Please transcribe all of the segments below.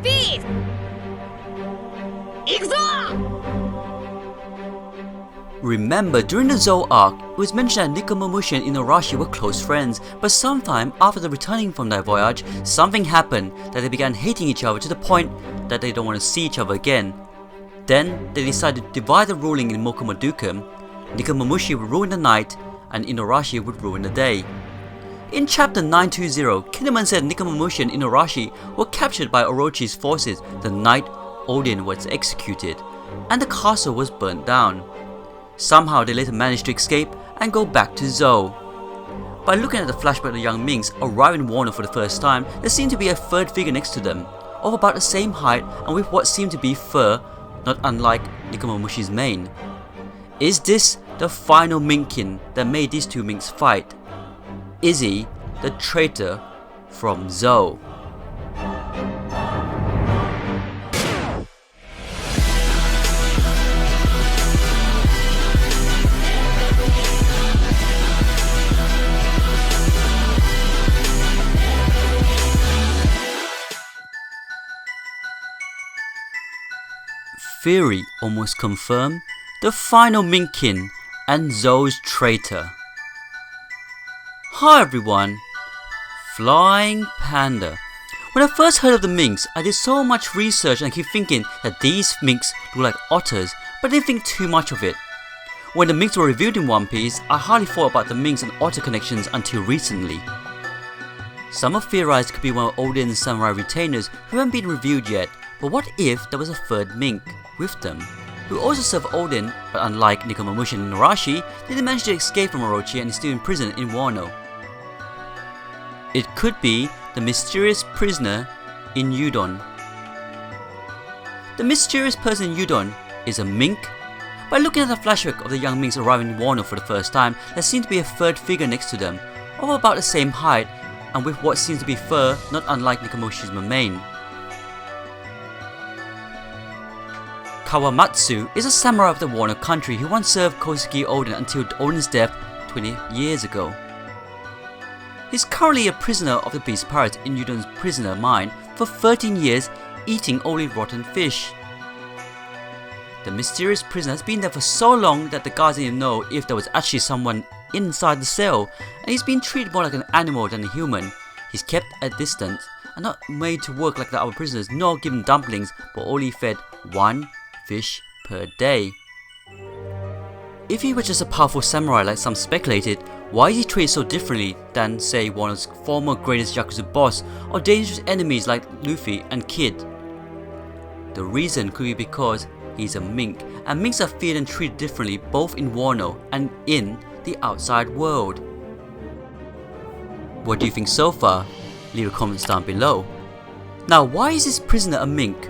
Feast! 行くぞ! Remember, during the ZOU arc, it was mentioned that Nekomamushi and Inuarashi were close friends, but sometime after the returning from their voyage, something happened that they began hating each other to the point that they don't want to see each other again. Then, they decided to divide the ruling in Mokumadukum. Nekomamushi would rule in the night, and Inuarashi would rule in the day. In chapter 920, Kinemon said Nekomamushi and Inuarashi were captured by Orochi's forces the night Odin was executed, and the castle was burnt down. Somehow they later managed to escape and go back to ZOU. By looking at the flashback of the young minks arriving in Wano for the first time, there seemed to be a third figure next to them, of about the same height and with what seemed to be fur, not unlike Nekomamushi's mane. Is this the final minkin that made these two minks fight? Is he the traitor from ZOU? Theory almost confirmed, the final minkin and ZOU's traitor. Hi everyone, Flying Panda. When I first heard of the minks, I did so much research and I keep thinking that these minks look like otters, but I didn't think too much of it. When the minks were revealed in One Piece, I hardly thought about the minks and otter connections until recently. Some have theorized it could be one of Odin's samurai retainers who haven't been revealed yet, but what if there was a third mink with them, who also served Odin, but unlike Nekomamushi and Inuarashi, they didn't manage to escape from Orochi and is still in prison in Wano. It could be the mysterious prisoner in Udon. The mysterious person in Udon is a mink. By looking at the flashback of the young minks arriving in Wano for the first time, there seemed to be a third figure next to them, of about the same height and with what seems to be fur, not unlike Nekomamushi's mane. Kawamatsu is a samurai of the Wano country who once served Kosuke Odin until Odin's death 20 years ago. He's currently a prisoner of the Beast Pirates in Udon's prisoner mine for 13 years, eating only rotten fish. The mysterious prisoner has been there for so long that the guards didn't know if there was actually someone inside the cell, and he's been treated more like an animal than a human. He's kept at distance and not made to work like the other prisoners, nor given dumplings, but only fed one fish per day. If he was just a powerful samurai like some speculated, why is he treated so differently than, say, Wano's former greatest Yakuza boss or dangerous enemies like Luffy and Kid? The reason could be because he's a mink, and minks are feared and treated differently both in Wano and in the outside world. What do you think so far? Leave your comments down below. Now, why is this prisoner a mink?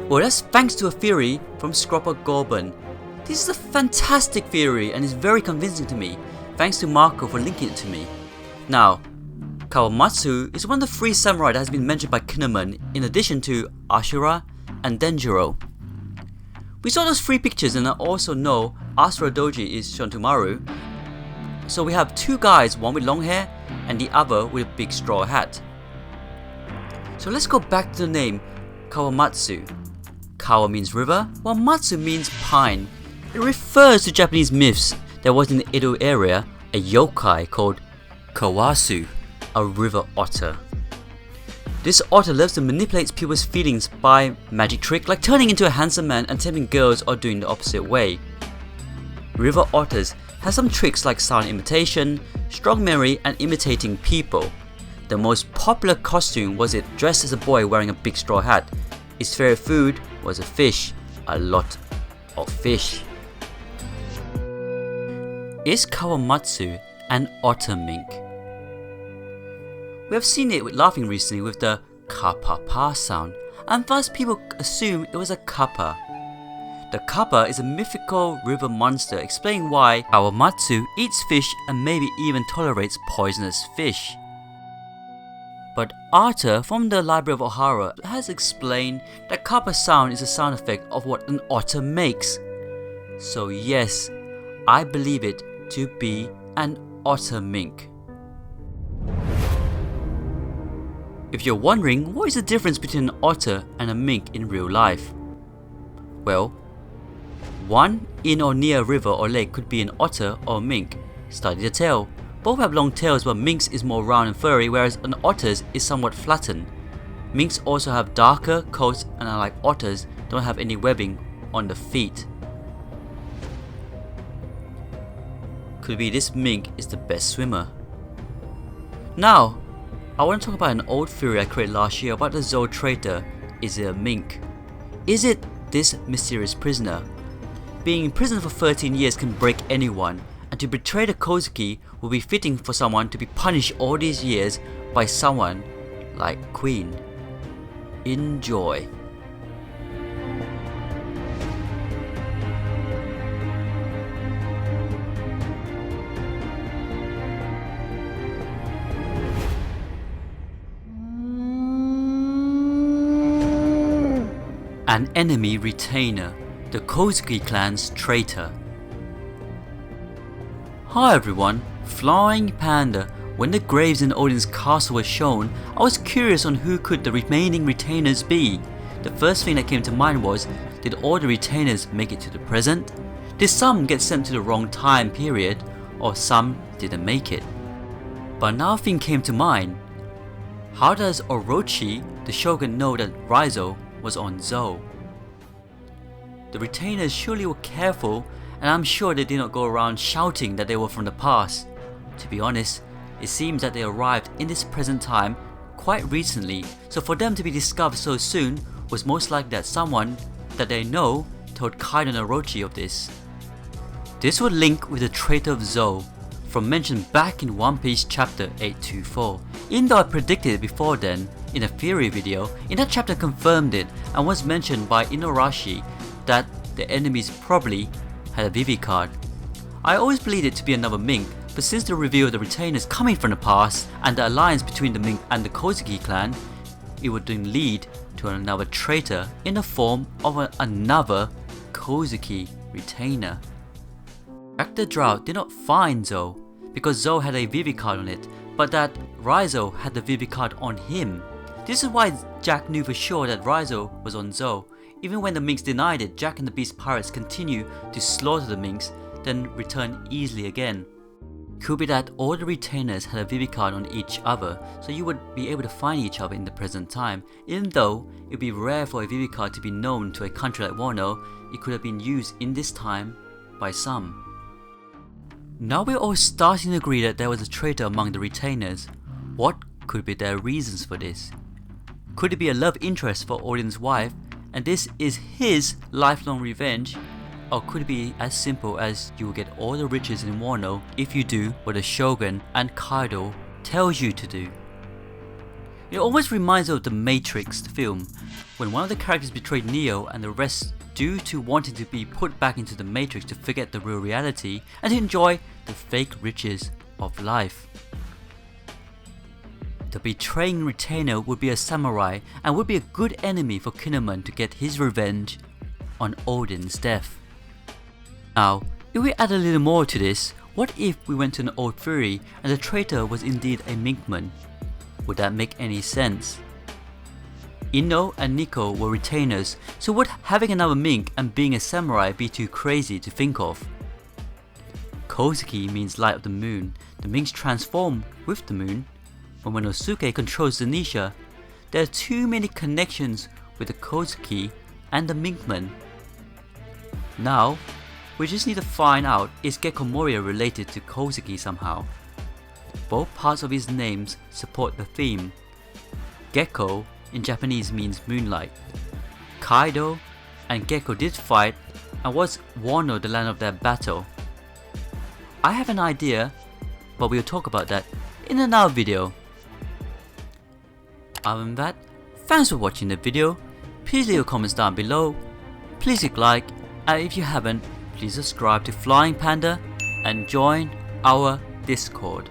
Well, that's thanks to a theory from Scropper Gorban. This is a fantastic theory and is very convincing to me. Thanks to Marco for linking it to me. Now, Kawamatsu is one of the 3 samurai that has been mentioned by Kinemon in addition to Ashura and Denjiro. We saw those 3 pictures and I also know Asura Doji is Shontomaru. So we have 2 guys, one with long hair and the other with a big straw hat. So let's go back to the name Kawamatsu. Kawa means river, while Matsu means pine. It refers to Japanese myths. There was in the Edo area a yokai called Kawasu, a river otter. This otter loves to manipulate people's feelings by magic trick like turning into a handsome man and tempting girls or doing the opposite way. River otters have some tricks like silent imitation, strong memory and imitating people. The most popular costume was it dressed as a boy wearing a big straw hat. Its favorite food was a fish, a lot of fish. Is Kawamatsu an otter mink? We have seen it laughing recently with the KAPPA sound, and thus people assume it was a kappa. The kappa is a mythical river monster, explaining why Kawamatsu eats fish and maybe even tolerates poisonous fish. But Arthur from the Library of Ohara has explained that kappa sound is a sound effect of what an otter makes. So yes, I believe it to be an otter mink. If you're wondering what is the difference between an otter and a mink in real life, well, one in or near a river or lake could be an otter or a mink. Study the tail. Both have long tails, but minks is more round and furry, whereas an otter's is somewhat flattened. Minks also have darker coats and, unlike otters, don't have any webbing on the feet. Could be this mink is the best swimmer. Now, I want to talk about an old theory I created last year about the ZOU Traitor. Is it a mink? Is it this mysterious prisoner? Being in prison for 13 years can break anyone, and to betray the Kozuki will be fitting for someone to be punished all these years by someone like Queen. Enjoy. An enemy retainer, the Kozuki clan's traitor. Hi everyone, Flying Panda. When the graves in Odin's castle were shown, I was curious on who could the remaining retainers be. The first thing that came to mind was, did all the retainers make it to the present? Did some get sent to the wrong time period, or some didn't make it? But another thing came to mind. How does Orochi, the shogun, know that Raizo was on ZOU? The retainers surely were careful, and I'm sure they did not go around shouting that they were from the past. To be honest, it seems that they arrived in this present time quite recently, so for them to be discovered so soon was most likely that someone that they know told Kaido and Orochi of this. This would link with the traitor of ZOU, from mentioned back in One Piece chapter 824. Even though I predicted it before then, in a theory video, in that chapter confirmed it and was mentioned by Inuarashi that the enemies probably had a Vivi card. I always believed it to be another mink, but since the reveal of the retainers coming from the past and the alliance between the mink and the Kozuki clan, it would then lead to another traitor in the form of another Kozuki retainer. Jack the Drought did not find ZOU because ZOU had a Vivi card on it, but that Raizo had the Vivi card on him. This is why Jack knew for sure that Raizo was on ZOU. Even when the minks denied it, Jack and the Beast Pirates continue to slaughter the minks, then return easily again. Could be that all the retainers had a Vivi card on each other, so you would be able to find each other in the present time. Even though it would be rare for a Vivi card to be known to a country like Wano, it could have been used in this time by some. Now we're all starting to agree that there was a traitor among the retainers. What could be their reasons for this? Could it be a love interest for Odin's wife, and this is his lifelong revenge? Or could it be as simple as you will get all the riches in Wano if you do what the Shogun and Kaido tells you to do? It almost reminds me of the Matrix film, when one of the characters betrayed Neo and the rest due to wanting to be put back into the Matrix to forget the real reality and to enjoy the fake riches of life. The betraying retainer would be a samurai and would be a good enemy for Kinemon to get his revenge on Odin's death. Now, if we add a little more to this, what if we went to an old theory and the traitor was indeed a minkman? Would that make any sense? Ino and Nico were retainers, so would having another mink and being a samurai be too crazy to think of? Kozuki means light of the moon. The minks transform with the moon. When Momonosuke controls Zanisha, there are too many connections with the Kozuki and the minkman. Now, we just need to find out, is Gecko Moria related to Kozuki somehow? Both parts of his names support the theme. Gecko in Japanese means moonlight. Kaido and Gecko did fight, and was Wano the land of their battle? I have an idea, but we'll talk about that in another video. Other than that, thanks for watching the video. Please leave your comments down below. Please click like, and if you haven't, please subscribe to Flying Panda and join our Discord.